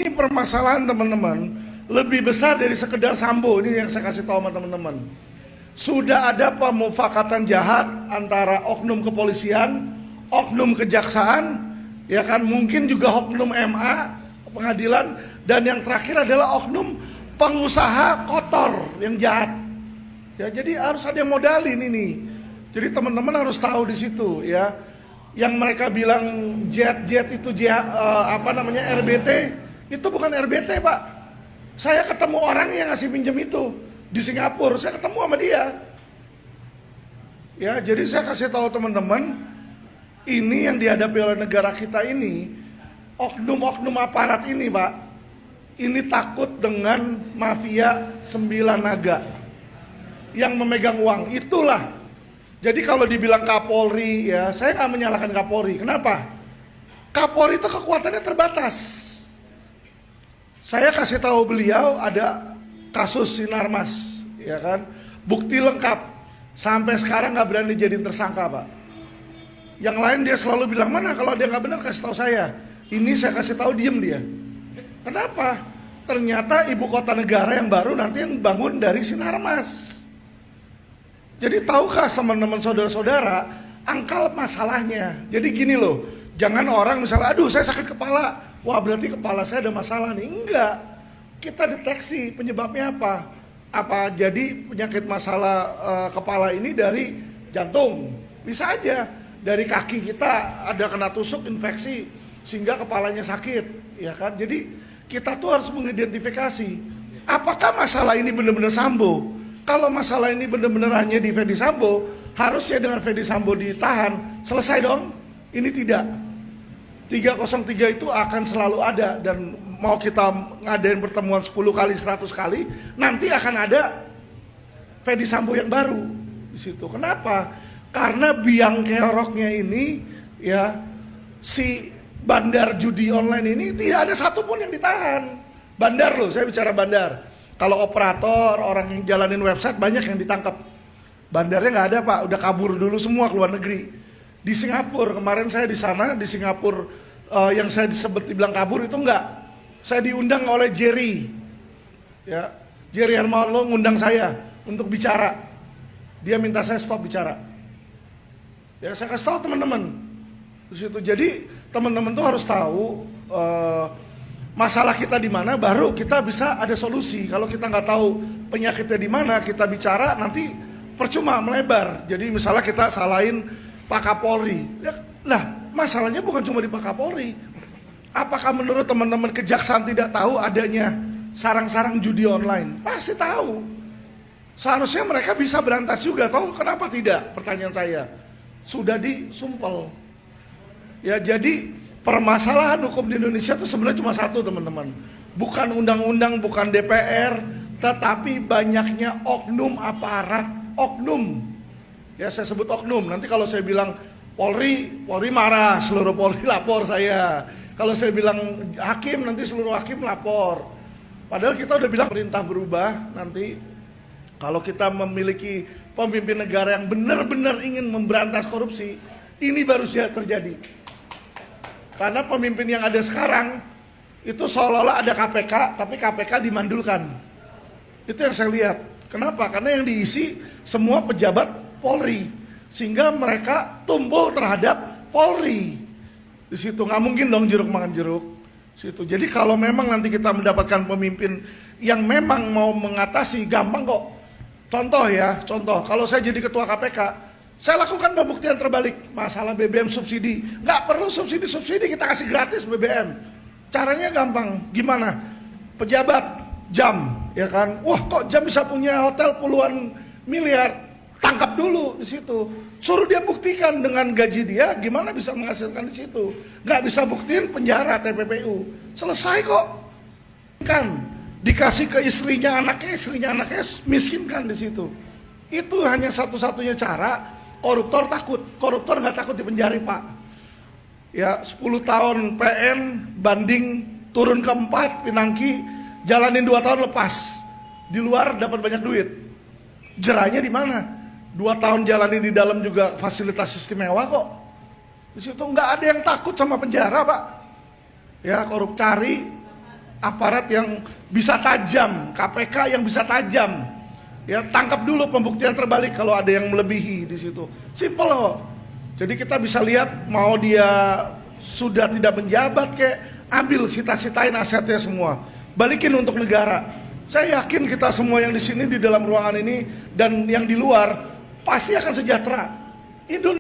Ini permasalahan teman-teman lebih besar dari sekedar Sambo. Ini yang saya kasih tahu sama teman-teman. Sudah ada pemufakatan jahat antara oknum kepolisian, oknum kejaksaan, ya kan, mungkin juga oknum MA, pengadilan, dan yang terakhir adalah oknum pengusaha kotor yang jahat. Ya, jadi harus ada yang modalin ini. Jadi teman-teman harus tahu di situ ya. Yang mereka bilang jet itu RBT, itu bukan RBT, Pak. Saya ketemu orang yang ngasih pinjam itu di Singapura, saya ketemu sama dia. Ya, jadi saya kasih tahu teman-teman, ini yang dihadapi oleh negara kita ini, oknum-oknum aparat ini, Pak, ini takut dengan mafia 9 naga yang memegang uang. Itulah. Jadi kalau dibilang Kapolri, ya saya nggak menyalahkan Kapolri. Kenapa? Kapolri itu kekuatannya terbatas. Saya kasih tahu beliau ada kasus Sinarmas, ya kan, bukti lengkap. Sampai sekarang nggak berani jadiin tersangka, Pak. Yang lain dia selalu bilang, mana kalau dia nggak benar kasih tahu saya. Ini saya kasih tahu, diem dia. Kenapa? Ternyata ibu kota negara yang baru nanti yang bangun dari Sinarmas. Jadi tahukah teman-teman saudara-saudara angkal masalahnya? Jadi gini loh, jangan orang misalnya, aduh saya sakit kepala, wah berarti kepala saya ada masalah nih. Enggak, kita deteksi penyebabnya apa. Apa jadi penyakit masalah kepala ini dari jantung? Bisa aja dari kaki kita ada kena tusuk infeksi sehingga kepalanya sakit, ya kan? Jadi kita tuh harus mengidentifikasi apakah masalah ini benar-benar Sambo. Kalau masalah ini benar-benar hanya di Fedy Sambo, harusnya dengan Fedy Sambo ditahan, selesai dong. Ini tidak. 303 itu akan selalu ada, dan mau kita ngadain pertemuan 10 kali, 100 kali, nanti akan ada Fedy Sambo yang baru di situ. Kenapa? Karena biang keroknya ini, ya, si bandar judi online ini tidak ada satupun yang ditahan. Bandar loh, saya bicara bandar. Kalau operator, orang yang jalanin website banyak yang ditangkap. Bandarnya nggak ada, Pak, udah kabur dulu semua ke luar negeri. Di Singapura, kemarin saya di sana, di Singapura, yang saya disebut dibilang kabur itu enggak. Saya diundang oleh Jerry. Ya, Jerry Hermawan ngundang saya untuk bicara. Dia minta saya stop bicara. Ya, saya kasih tahu teman-teman. Di situ. Jadi teman-teman tuh harus tahu masalah kita di mana, baru kita bisa ada solusi. Kalau kita nggak tahu penyakitnya di mana, kita bicara nanti percuma, melebar. Jadi misalnya kita salahin Pak Kapolri, ya, lah masalahnya bukan cuma di Pak Kapolri. Apakah menurut teman-teman kejaksaan tidak tahu adanya sarang-sarang judi online? Pasti tahu. Seharusnya mereka bisa berantas juga. Tahu kenapa tidak? Pertanyaan saya. Sudah disumpel. Ya, jadi permasalahan hukum di Indonesia itu sebenarnya cuma satu, teman-teman. Bukan undang-undang, bukan DPR, tetapi banyaknya oknum aparat, oknum. Ya, saya sebut oknum. Nanti kalau saya bilang Polri marah, seluruh Polri lapor saya. Kalau saya bilang hakim, nanti seluruh hakim lapor. Padahal kita udah bilang perintah berubah. Nanti kalau kita memiliki pemimpin negara yang benar-benar ingin memberantas korupsi, ini baru saja terjadi. Karena pemimpin yang ada sekarang itu seolah-olah ada KPK, tapi KPK dimandulkan. Itu yang saya lihat. Kenapa? Karena yang diisi semua pejabat Polri, sehingga mereka tumbuh terhadap Polri. Di situ nggak mungkin dong jeruk makan jeruk. Situ. Jadi kalau memang nanti kita mendapatkan pemimpin yang memang mau mengatasi, gampang kok. Contoh ya, contoh. Kalau saya jadi ketua KPK, saya lakukan pembuktian terbalik. Masalah BBM subsidi, nggak perlu subsidi, kita kasih gratis BBM. Caranya gampang, gimana? Pejabat jam, ya kan? Wah, kok jam bisa punya hotel puluhan miliar? Tangkap dulu di situ. Suruh dia buktikan dengan gaji dia, gimana bisa menghasilkan di situ? Nggak bisa buktiin, penjara TPPU. Selesai kok. Kan dikasih ke istrinya anaknya miskinkan di situ. Itu hanya satu-satunya cara. Koruptor takut, koruptor nggak takut dipenjari, Pak. Ya, 10 tahun PN, banding turun ke 4, Pinangki, jalanin 2 tahun lepas. Di luar dapat banyak duit. Jerahnya di mana? 2 tahun jalanin di dalam juga fasilitas istimewa kok. Di situ nggak ada yang takut sama penjara, Pak. Ya, korup cari aparat yang bisa tajam, KPK yang bisa tajam. Ya, tangkap dulu pembuktian terbalik kalau ada yang melebihi di situ. Simple loh. Jadi kita bisa lihat mau dia sudah tidak menjabat kayak ambil sita-sitain asetnya semua. Balikin untuk negara. Saya yakin kita semua yang di sini di dalam ruangan ini dan yang di luar pasti akan sejahtera. Indonesia